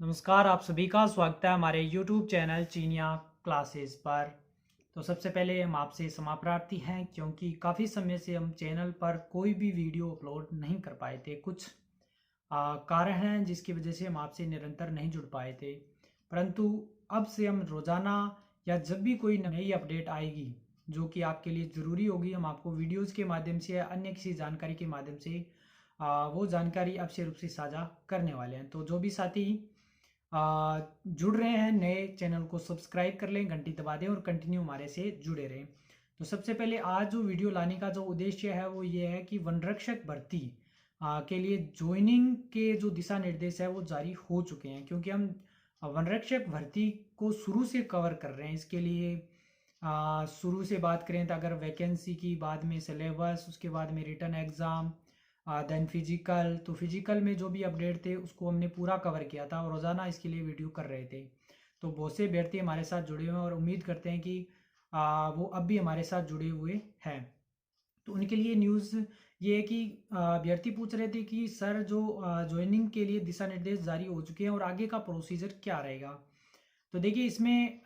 नमस्कार, आप सभी का स्वागत है हमारे YouTube चैनल चीनिया क्लासेस पर। तो सबसे पहले हम आपसे क्षमा प्रार्थी हैं क्योंकि काफ़ी समय से हम चैनल पर कोई भी वीडियो अपलोड नहीं कर पाए थे। कुछ कारण हैं जिसकी वजह से हम आपसे निरंतर नहीं जुड़ पाए थे, परंतु अब से हम रोज़ाना या जब भी कोई नई अपडेट आएगी जो कि आपके लिए ज़रूरी होगी, हम आपको वीडियोज़ के माध्यम से या अन्य किसी जानकारी के माध्यम से वो जानकारी अवश्य रूप से साझा करने वाले हैं। तो जो भी साथी जुड़ रहे हैं नए, चैनल को सब्सक्राइब कर लें, घंटी दबा दें और कंटिन्यू हमारे से जुड़े रहें। तो सबसे पहले आज जो वीडियो लाने का जो उद्देश्य है वो ये है कि वनरक्षक भर्ती के लिए ज्वाइनिंग के जो दिशा निर्देश है वो जारी हो चुके हैं, क्योंकि हम वनरक्षक भर्ती को शुरू से कवर कर रहे हैं। इसके लिए शुरू से बात करें तो अगर वैकेंसी की, बाद में सिलेबस, उसके बाद में रिटन एग्ज़ाम, देन फिजिकल, तो फिजिकल में जो भी अपडेट थे उसको हमने पूरा कवर किया था और रोज़ाना इसके लिए वीडियो कर रहे थे। तो बहुत से अभ्यर्थी हमारे साथ जुड़े हुए हैं और उम्मीद करते हैं कि वो अब भी हमारे साथ जुड़े हुए हैं। तो उनके लिए न्यूज़ ये है कि अभ्यर्थी पूछ रहे थे कि सर जो ज्वाइनिंग के लिए दिशा निर्देश जारी हो चुके हैं और आगे का प्रोसीजर क्या रहेगा। तो देखिए, इसमें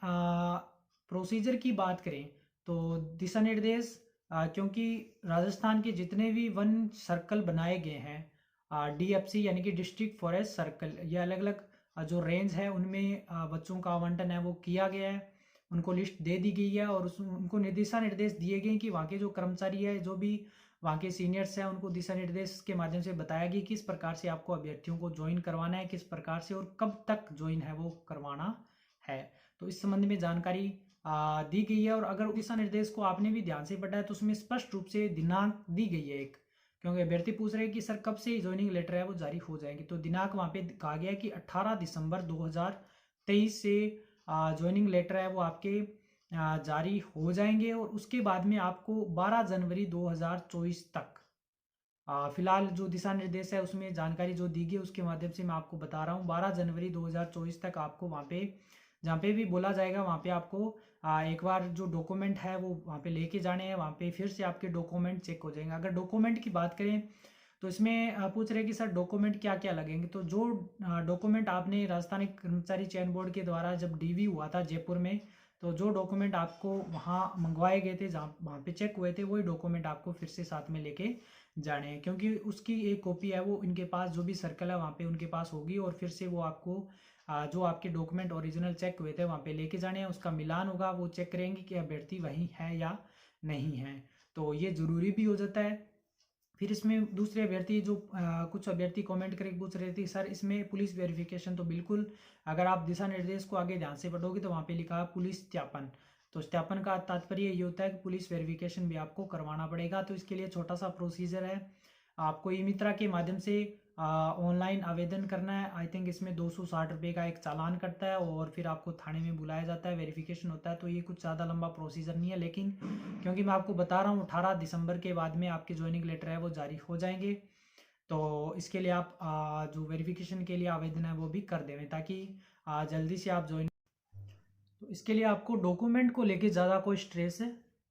प्रोसीजर की बात करें तो दिशा निर्देश, क्योंकि राजस्थान के जितने भी वन सर्कल बनाए गए हैं, डीएफसी यानी कि डिस्ट्रिक्ट फॉरेस्ट सर्कल, ये अलग अलग जो रेंज है उनमें बच्चों का आवंटन है वो किया गया है। उनको लिस्ट दे दी गई है और उनको दिशा निर्देश दिए गए हैं कि वहाँ के जो कर्मचारी है, जो भी वहाँ के सीनियर्स हैं, उनको दिशा निर्देश के माध्यम से बताया गया किस प्रकार से आपको अभ्यर्थियों को ज्वाइन करवाना है, किस प्रकार से और कब तक ज्वाइन है वो करवाना है। तो इस संबंध में जानकारी दी गई है। और अगर दिशा निर्देश को आपने भी ध्यान से पढ़ा है तो उसमें स्पष्ट रूप से दिनांक दी गई है एक, क्योंकि अभ्यर्थी पूछ रहे हैं कि सर कब से ज्वाइनिंग लेटर है वो जारी हो जाएंगे। तो दिनांक वहाँ पे कहा गया है कि 18 दिसंबर 2023 से ज्वाइनिंग लेटर है वो आपके जारी हो जाएंगे और उसके बाद में आपको 12 जनवरी 2024 तक, फिलहाल जो दिशा निर्देश है उसमें जानकारी जो दी गई उसके माध्यम से मैं आपको बता रहा हूँ, 12 जनवरी 2024 तक आपको वहाँ पे जहाँ पे भी बोला जाएगा वहाँ पे आपको एक बार जो डॉक्यूमेंट है वो वहाँ पे लेके जाने हैं। वहाँ पे फिर से आपके डॉक्यूमेंट चेक हो जाएंगे। अगर डॉक्यूमेंट की बात करें तो इसमें पूछ रहे हैं कि सर डॉक्यूमेंट क्या क्या लगेंगे। तो जो डॉक्यूमेंट आपने राजस्थानी कर्मचारी चयन बोर्ड के द्वारा जब डीवी हुआ था जयपुर में, तो जो डॉक्यूमेंट आपको वहाँ मंगवाए गए थे, जहाँ वहाँ पे चेक हुए थे, वही डॉक्यूमेंट आपको फिर से साथ में लेके जाने हैं, क्योंकि उसकी एक कॉपी है वो इनके पास, जो भी सर्कल है वहाँ पे उनके पास होगी और फिर से वो आपको जो आपके डॉक्यूमेंट ओरिजिनल चेक हुए थे वहाँ पे लेके जाने हैं। उसका मिलान होगा, वो चेक करेंगे कि अभ्यर्थी वही है या नहीं है। तो ये ज़रूरी भी हो जाता है। फिर इसमें दूसरे अभ्यर्थी जो कुछ अभ्यर्थी कमेंट करके पूछ रहे थे सर इसमें पुलिस वेरिफिकेशन, तो बिल्कुल अगर आप दिशा निर्देश को आगे ध्यान से पढ़ोगे तो वहाँ पे लिखा है पुलिस सत्यापन। तो सत्यापन का तात्पर्य ये होता है कि पुलिस वेरिफिकेशन भी आपको करवाना पड़ेगा। तो इसके लिए छोटा सा प्रोसीजर है, आपको ई मित्रा के माध्यम से ऑनलाइन आवेदन करना है। आई थिंक इसमें 260 रुपये का एक चालान कटता है और फिर आपको थाने में बुलाया जाता है, वेरिफिकेशन होता है। तो ये कुछ ज़्यादा लंबा प्रोसीजर नहीं है, लेकिन क्योंकि मैं आपको बता रहा हूँ 18 दिसंबर के बाद में आपके ज्वाइनिंग लेटर है वो जारी हो जाएंगे। तो इसके लिए आप जो वेरिफिकेशन के लिए आवेदन है वो भी कर देवें ताकि जल्दी से आप ज्वाइन। तो इसके लिए आपको डॉक्यूमेंट को लेके ज़्यादा कोई स्ट्रेस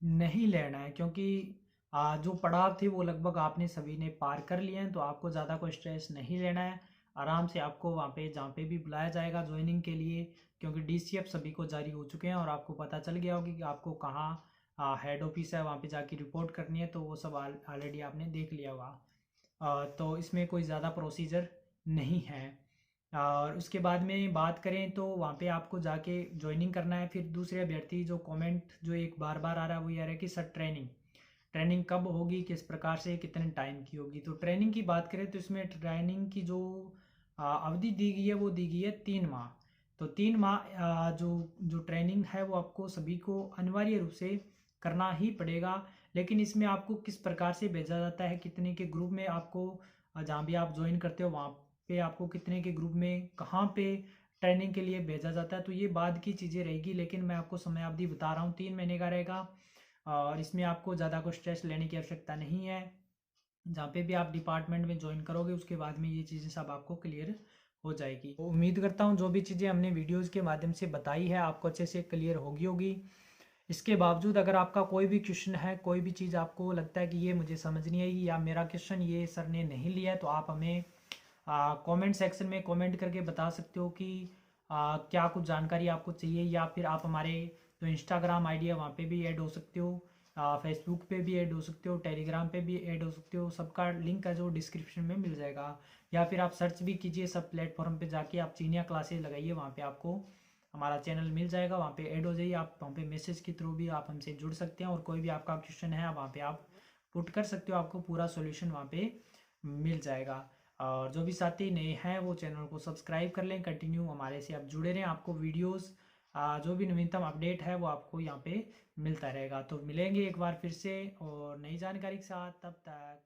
नहीं लेना है, क्योंकि जो पड़ाव थे वो लगभग आपने सभी ने पार कर लिए हैं। तो आपको ज़्यादा कोई स्ट्रेस नहीं लेना है। आराम से आपको वहाँ पे जहाँ पे भी बुलाया जाएगा ज्वाइनिंग के लिए, क्योंकि डीसीएफ सभी को जारी हो चुके हैं और आपको पता चल गया होगा कि आपको कहाँ हेड ऑफिस है, वहाँ पे जाके रिपोर्ट करनी है। तो वो सब ऑलरेडी आपने देख लिया होगा। तो इसमें कोई ज़्यादा प्रोसीजर नहीं है। और उसके बाद में बात करें तो वहाँ पे आपको जाके ज्वाइनिंग करना है। फिर दूसरे अभ्यर्थी जो कमेंट जो एक बार बार आ रहा है वो ये आ रहा है कि सर ट्रेनिंग ट्रेनिंग कब होगी, किस प्रकार से, कितने टाइम की होगी। तो ट्रेनिंग की बात करें तो इसमें ट्रेनिंग की जो अवधि दी गई है वो दी गई है 3 माह। तो 3 माह जो जो ट्रेनिंग है वो आपको सभी को अनिवार्य रूप से करना ही पड़ेगा। लेकिन इसमें आपको किस प्रकार से भेजा जाता है, कितने के ग्रुप में आपको जहाँ भी आप ज्वाइन करते हो वहाँ पे आपको कितने के ग्रुप में कहाँ पे ट्रेनिंग के लिए भेजा जाता है, तो ये बाद की चीज़ें रहेगी। लेकिन मैं आपको समय अवधि बता रहा हूँ, 3 महीने का रहेगा और इसमें आपको ज़्यादा कुछ स्ट्रेस लेने की आवश्यकता नहीं है। जहाँ पे भी आप डिपार्टमेंट में ज्वाइन करोगे उसके बाद में ये चीज़ें सब आपको क्लियर हो जाएगी। तो उम्मीद करता हूँ जो भी चीज़ें हमने वीडियोज़ के माध्यम से बताई है आपको अच्छे से क्लियर होगी। इसके बावजूद अगर आपका कोई भी क्वेश्चन है, कोई भी चीज़ आपको लगता है कि ये मुझे समझ नहीं आई या मेरा क्वेश्चन ये सर ने नहीं लिया है, तो आप हमें कमेंट सेक्शन में कमेंट करके बता सकते हो कि क्या कुछ जानकारी आपको चाहिए, या फिर आप हमारे जो इंस्टाग्राम आईडी है वहाँ पे भी ऐड हो सकते हो, फेसबुक पे भी ऐड हो सकते हो, टेलीग्राम पे भी ऐड हो सकते हो। सबका लिंक है जो डिस्क्रिप्शन में मिल जाएगा, या फिर आप सर्च भी कीजिए सब प्लेटफॉर्म पे जाके, आप चीनिया क्लासेस लगाइए, वहाँ पे आपको हमारा चैनल मिल जाएगा, वहाँ पे ऐड हो जाइए। आप वहाँ पे मैसेज के थ्रू भी आप हमसे जुड़ सकते हैं, और कोई भी आपका क्वेश्चन है वहाँ पे आप पुट कर सकते हो, आपको पूरा सॉल्यूशन वहाँ पे मिल जाएगा। और जो भी साथी नए हैं वो चैनल को सब्सक्राइब कर लें, कंटिन्यू हमारे से आप जुड़े रहें, आपको वीडियोस जो भी नवीनतम अपडेट है वो आपको यहाँ पे मिलता रहेगा। तो मिलेंगे एक बार फिर से और नई जानकारी के साथ, तब तक